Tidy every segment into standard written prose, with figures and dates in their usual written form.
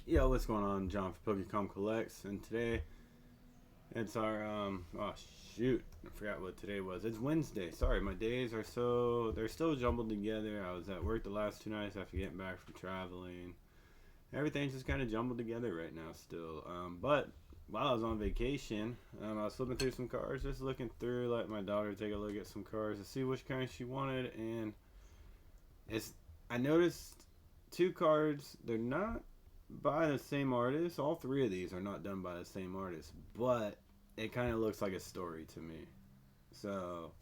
Yo, what's going on? John for PokeKom Collects, and today it's our oh shoot, I forgot what today was. It's Wednesday. Sorry, my days are they're still jumbled together. I was at work the last 2 nights after getting back from traveling. Everything's just kind of jumbled together right now still. But while I was on vacation, I was flipping through some cars, just looking through, let my daughter take a look at some cars to see which kind she wanted, and it's I noticed two cards. They're not by the same artist. All three of these are not done by the same artist, but it kind of looks like a story to me. So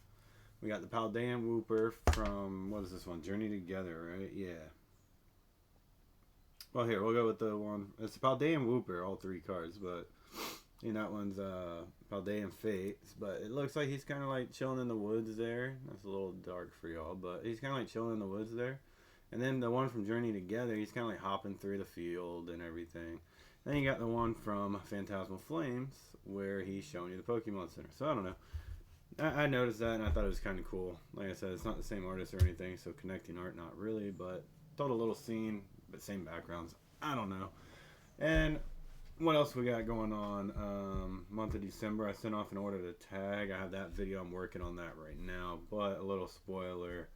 we got the Paldean Wooper from what is this one? Journey Together, right? Yeah. Well, here we'll go with the one. It's the Paldean Wooper, all three cards, but that one's Paldean Fates. But it looks like he's kind of like chilling in the woods there. That's a little dark for y'all, but he's kind of like chilling in the woods there. And then the one from Journey Together, he's kind of like hopping through the field and everything. Then you got the one from Phantasmal Flames, where he's showing you the Pokemon Center. So I don't know. I noticed that and I thought it was kind of cool. Like I said, it's not the same artist or anything, so connecting art, not really, but told a little scene, but same backgrounds. I don't know. And what else we got going on? Month of December, I sent off an order to tag. I have that video. I'm working on that right now. But a little spoiler,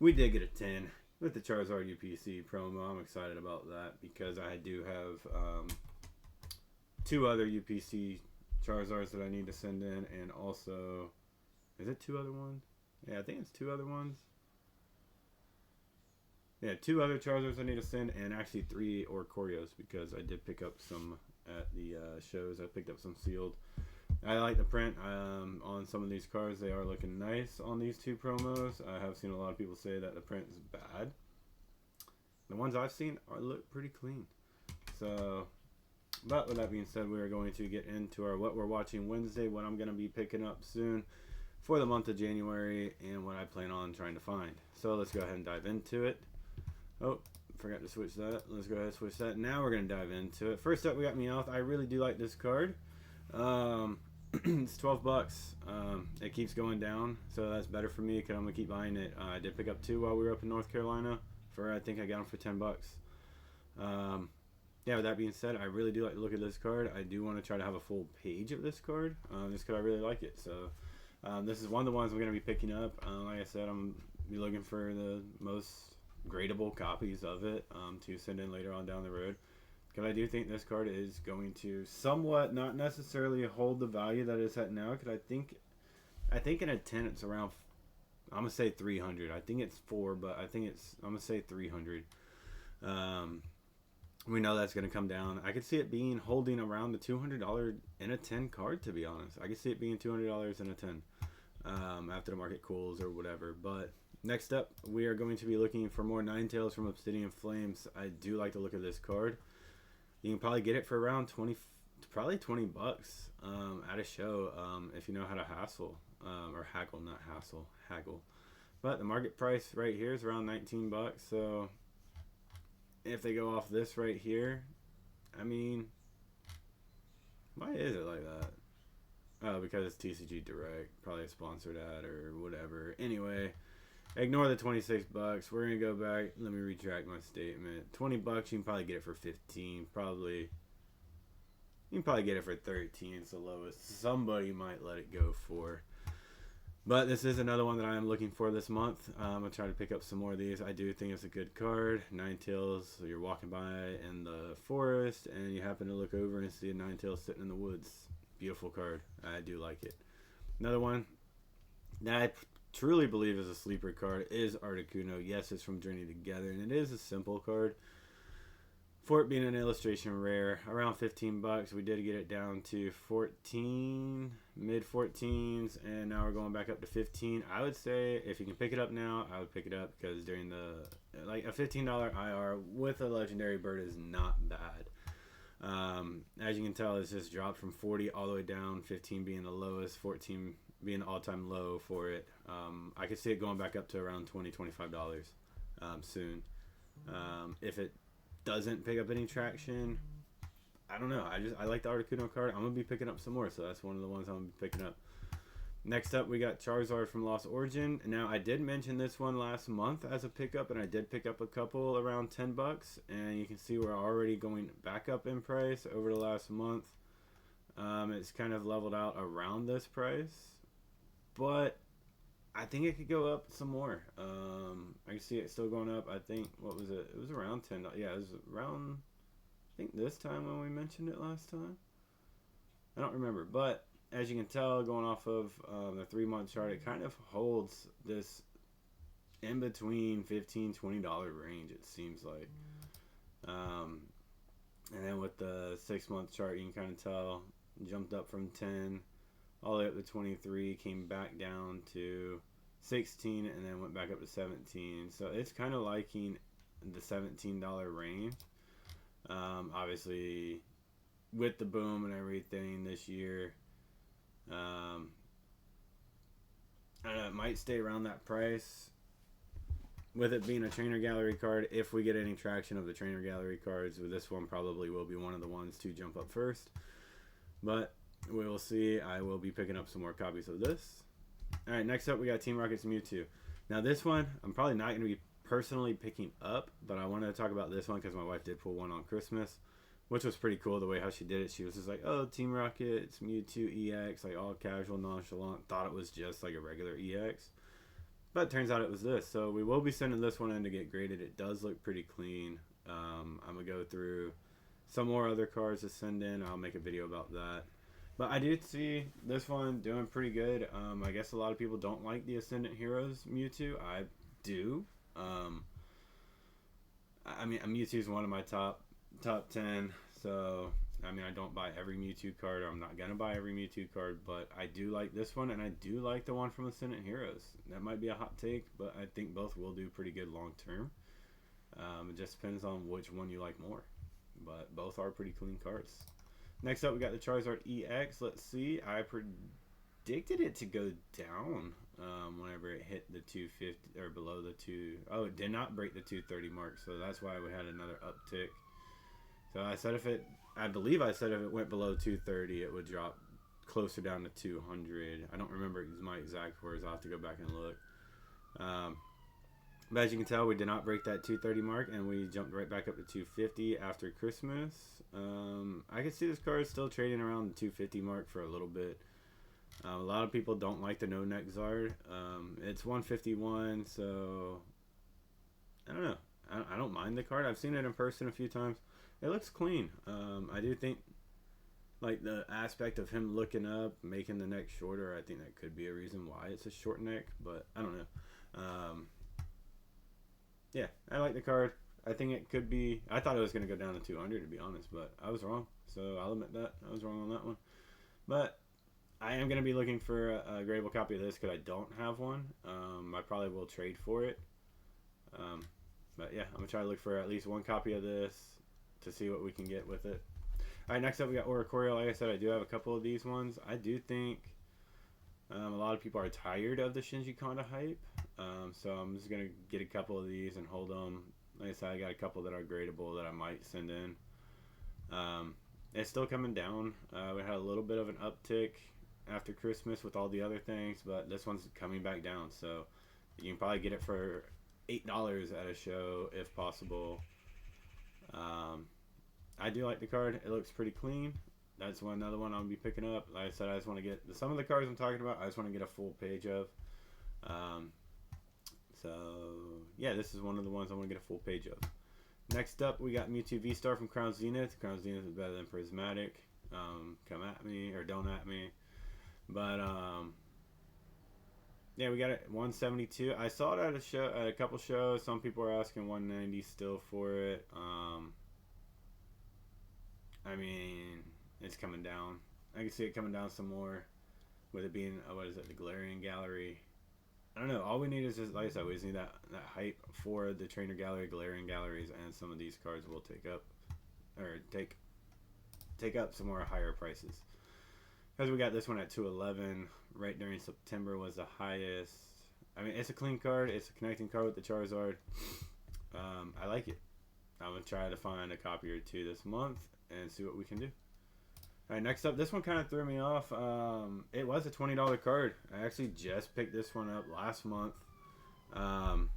we did get a 10 with the Charizard UPC promo. I'm excited about that because I do have two other UPC Charizards that I need to send in, and also, is it two other ones? Yeah, I think it's two other ones. Yeah, two other Charizards I need to send, and actually three Orcorios because I did pick up some at the shows. I picked up some sealed. I like the print on some of these cards. They are looking nice on these two promos. I have seen a lot of people say that the print is bad. The ones I've seen look pretty clean. So, but with that being said, we are going to get into our what we're watching Wednesday, what I'm going to be picking up soon for the month of January, and what I plan on trying to find. So let's go ahead and dive into it. Oh, forgot to switch that. Let's go ahead and switch that. Now we're going to dive into it. First up, we got Meowth. I really do like this card. It's 12 bucks. It keeps going down, so that's better for me because I'm going to keep buying it. I did pick up two while we were up in North Carolina. I think I got them for 10 bucks. Yeah, with that being said, I really do like to look at this card. I do want to try to have a full page of this card just because I really like it. So this is one of the ones I'm going to be picking up. Like I said, I'm be looking for the most gradable copies of it to send in later on down the road. Because I do think this card is going to somewhat, not necessarily hold the value that it's at now. Because I think in a 10 it's around, I'm going to say 300. I think it's 4, but I'm going to say 300. We know that's going to come down. I could see it being holding around the $200 in a 10 card, to be honest. I could see it being $200 in a 10 after the market cools or whatever. But next up, we are going to be looking for more Ninetales from Obsidian Flames. I do like to look at this card. You can probably get it for around 20 bucks at a show if you know how to hassle or haggle, not hassle, haggle. But the market price right here is around 19 bucks. So if they go off this right here, I mean, why is it like that? Oh, because it's TCG Direct, probably a sponsored ad or whatever. Anyway, ignore the 26 bucks. We're gonna go back. Let me retract my statement. 20 bucks, you can probably get it for 15. Probably, you can probably get it for 13. It's the lowest somebody might let it go for. But this is another one that I am looking for this month. I'm going to try to pick up some more of these. I do think it's a good card. Ninetales, so you're walking by in the forest and you happen to look over and see a Ninetales sitting in the woods. Beautiful card. I do like it. Another one that I truly believe is a sleeper card is Articuno. Yes, it's from Journey Together, and it is a simple card. For it being an illustration rare, around 15 bucks. We did get it down to 14, mid 14s, and now we're going back up to 15. I would say if you can pick it up now, I would pick it up because during the like a $15 IR with a legendary bird is not bad. As you can tell, it's just dropped from 40 all the way down, 15 being the lowest, 14 being the all-time low for it. I could see it going back up to around $20-25 soon. If it doesn't pick up any traction, I don't know. I like the Articuno card. I'm gonna be picking up some more, so that's one of the ones I'm gonna be picking up. Next up, we got Charizard from Lost Origin. Now, I did mention this one last month as a pickup, and I did pick up a couple around $10. And you can see we're already going back up in price over the last month. It's kind of leveled out around this price, but I think it could go up some more. I can see it still going up. I think, what was it? It was around $10. Yeah, it was around, I think this time when we mentioned it last time. I don't remember, but as you can tell, going off of the 3-month chart, it kind of holds this in between $15-$20 range, it seems like. And then with the 6-month chart, you can kind of tell, jumped up from 10 all the way up to 23, came back down to 16, and then went back up to 17. So it's kind of liking the $17 range. Obviously, with the boom and everything this year, I don't know, it might stay around that price. With it being a trainer gallery card, if we get any traction of the trainer gallery cards, this one probably will be one of the ones to jump up first. But we will see. I will be picking up some more copies of this. Alright, next up we got Team Rocket's Mewtwo. Now this one, I'm probably not going to be personally picking up, but I wanted to talk about this one because my wife did pull one on Christmas, which was pretty cool the way how she did it. She was just like, oh, Team Rocket, it's Mewtwo EX, like all casual, nonchalant. Thought it was just like a regular EX. But it turns out it was this. So we will be sending this one in to get graded. It does look pretty clean. I'm going to go through some more other cards to send in. I'll make a video about that. But I did see this one doing pretty good. I guess a lot of people don't like the Ascendant Heroes Mewtwo. I do. I mean, Mewtwo is one of my top 10. So, I mean, I don't buy every Mewtwo card, or I'm not going to buy every Mewtwo card, but I do like this one, and I do like the one from Ascendant Heroes. That might be a hot take, but I think both will do pretty good long term. It just depends on which one you like more, but both are pretty clean cards. Next up, we got the Charizard EX. Let's see. I predicted it to go down whenever it hit the 250, or below the 2. Oh, it did not break the 230 mark, so that's why we had another uptick. So I said I believe I said if it went below 230, it would drop closer down to 200. I don't remember my exact words. I'll have to go back and look. But as you can tell, we did not break that 230 mark, and we jumped right back up to 250 after Christmas. I can see this card still trading around the 250 mark for a little bit. A lot of people don't like the no-neck Zard. It's 151, so I don't know. I don't mind the card. I've seen it in person a few times. It looks clean. I do think, like, the aspect of him looking up, making the neck shorter, I think that could be a reason why it's a short neck, but I don't know. Yeah, I like the card. I think it could be, I thought it was going to go down to 200, to be honest, but I was wrong, so I'll admit that. I was wrong on that one. But I am going to be looking for a gradable copy of this because I don't have one. I probably will trade for it. But yeah, I'm going to try to look for at least one copy of this to see what we can get with it. Alright, next up we got Oricorio. Like I said, I do have a couple of these ones. I do think a lot of people are tired of the Shinji Kanda hype. So I'm just going to get a couple of these and hold them. Like I said, I got a couple that are gradable that I might send in. It's still coming down. We had a little bit of an uptick after Christmas with all the other things, but this one's coming back down. So you can probably get it for $8 at a show if possible. I do like the card. It looks pretty clean. That's another one I'll be picking up. Like I said, I just want to get some of the cards I'm talking about. I just want to get a full page of. So yeah, this is one of the ones I want to get a full page of. Next up, we got Mewtwo V-Star from Crown Zenith. Crown Zenith is better than Prismatic. Come at me or don't at me. But yeah, we got it 172. I saw it at a show, at a couple shows. Some people are asking 190 still for it. I mean, it's coming down. I can see it coming down some more with it being, what is it, the Galarian Gallery. I don't know. All we need is just, like I said, we just need that hype for the Trainer Gallery, Galarian Galleries, and some of these cards will take up, or take up some more higher prices. Because we got this one at 211. Right during September was the highest. I mean, it's a clean card. It's a connecting card with the Charizard. I like it. I'm going to try to find a copy or two this month and see what we can do. All right, next up, this one kind of threw me off. It was a $20 card. I actually just picked this one up last month. Um,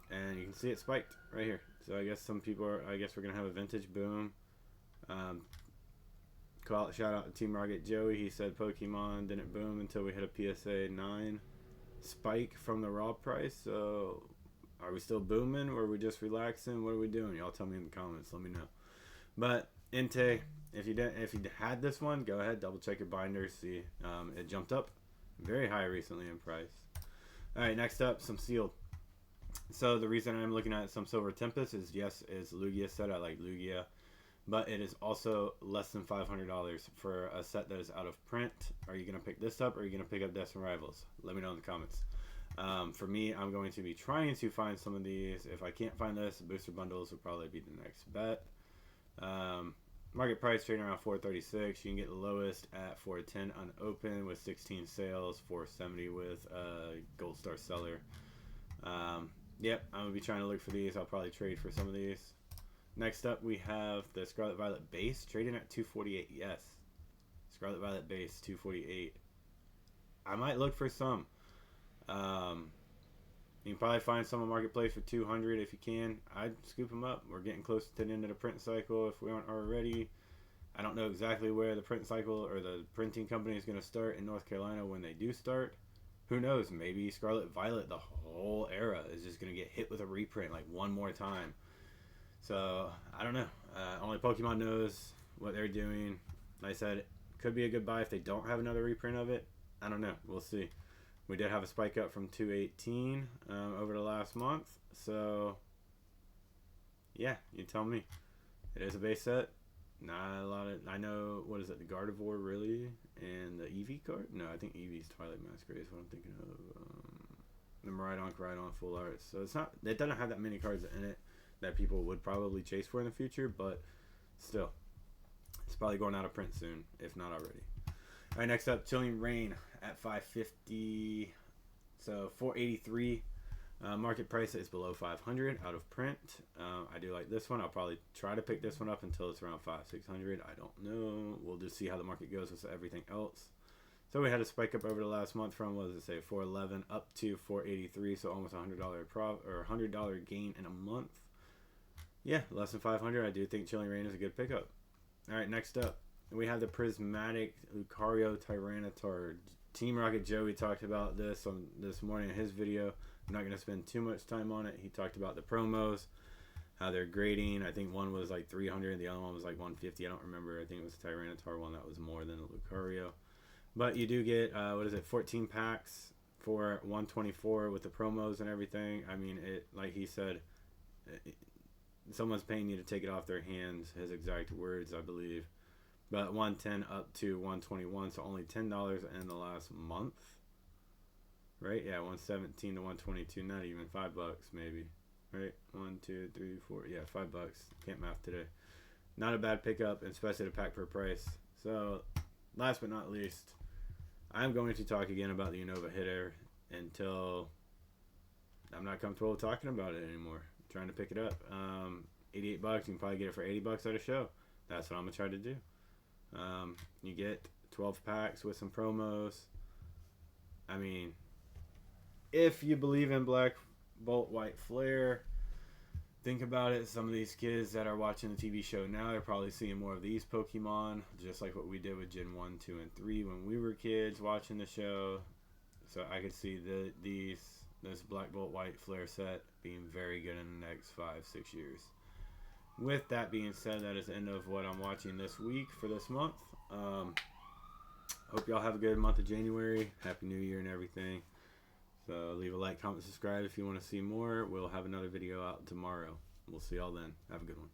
and you can see it spiked right here. So I guess some people are, I guess we're going to have a vintage boom. Shout out to Team Rocket Joey. He said Pokemon didn't boom until we hit a PSA 9 spike from the raw price. So are we still booming or are we just relaxing? What are we doing? Y'all tell me in the comments. Let me know. But Inte, if you had this one, go ahead, double check your binders. See, it jumped up very high recently in price. All right, next up, some sealed. So the reason I'm looking at some Silver Tempest is, yes, it's Lugia set. I like Lugia, but it is also less than $500 for a set that is out of print. Are you gonna pick this up, or are you gonna pick up Destined Rivals? Let me know in the comments. For me, I'm going to be trying to find some of these. If I can't find this, booster bundles will probably be the next bet. Market price trading around 436. You can get the lowest at 410 unopened with 16 sales, 470 with a gold star seller. Yep, I'm gonna be trying to look for these. I'll probably trade for some of these. Next up, we have the Scarlet Violet base trading at 248. Yes, Scarlet Violet base 248. I might look for some. You can probably find some on Marketplace for 200 if you can. I'd scoop them up. We're getting close to the end of the print cycle if we aren't already. I don't know exactly where the print cycle or the printing company is going to start in North Carolina when they do start. Who knows? Maybe Scarlet Violet, the whole era, is just going to get hit with a reprint like one more time. So, I don't know. Only Pokemon knows what they're doing. Like I said, it could be a good buy if they don't have another reprint of it. I don't know. We'll see. We did have a spike up from 218 over the last month. So, yeah, you tell me. It is a base set. Not a lot of... I know, what is it, the Gardevoir, really? And the Eevee card? No, I think Eevee's Twilight Masquerade is what I'm thinking of. The Rhydon Full Art. So, it's not... It doesn't have that many cards in it that people would probably chase for in the future, but still. It's probably going out of print soon, if not already. All right, next up, Chilling Rain at 550. So 483. Market price is below 500 out of print. I do like this one. I'll probably try to pick this one up until it's around 500-600. I don't know. We'll just see how the market goes with everything else. So we had a spike up over the last month from, what does it say, 411 up to 483. So almost $100 $100 gain in a month. Yeah, less than 500. I do think Chilling Rain is a good pickup. All right, next up, we have the Prismatic Lucario Tyranitar. Team Rocket Joey talked about this on this morning in his video. I'm not going to spend too much time on it. He talked about the promos, how they're grading. I think one was like 300 and the other one was like 150. I don't remember. I think it was the Tyranitar one that was more than the Lucario. But you do get, 14 packs for 124 with the promos and everything. I mean, it, like he said, someone's paying you to take it off their hands, his exact words, I believe. But 110 up to 121, so only $10 in the last month. Right? Yeah, 117 to 122, not even $5 maybe. Right? 1, 2, 3, 4. Yeah, $5. Can't math today. Not a bad pickup, especially the pack per price. So, last but not least, I'm going to talk again about the Unova Hitter until I'm not comfortable talking about it anymore. I'm trying to pick it up. $88. You can probably get it for $80 at a show. That's what I'm going to try to do. You get 12 packs with some promos. I mean, if you believe in Black Bolt White Flare, think about it. Some of these kids that are watching the TV show now, they're probably seeing more of these Pokemon, just like what we did with Gen 1, 2, and 3 when we were kids watching the show. So I could see this Black Bolt White Flare set being very good in the next 5-6 years. With that being said, that is the end of what I'm watching this week for this month. Hope y'all have a good month of January. Happy New Year and everything. So leave a like, comment, subscribe if you want to see more. We'll have another video out tomorrow. We'll see y'all then. Have a good one.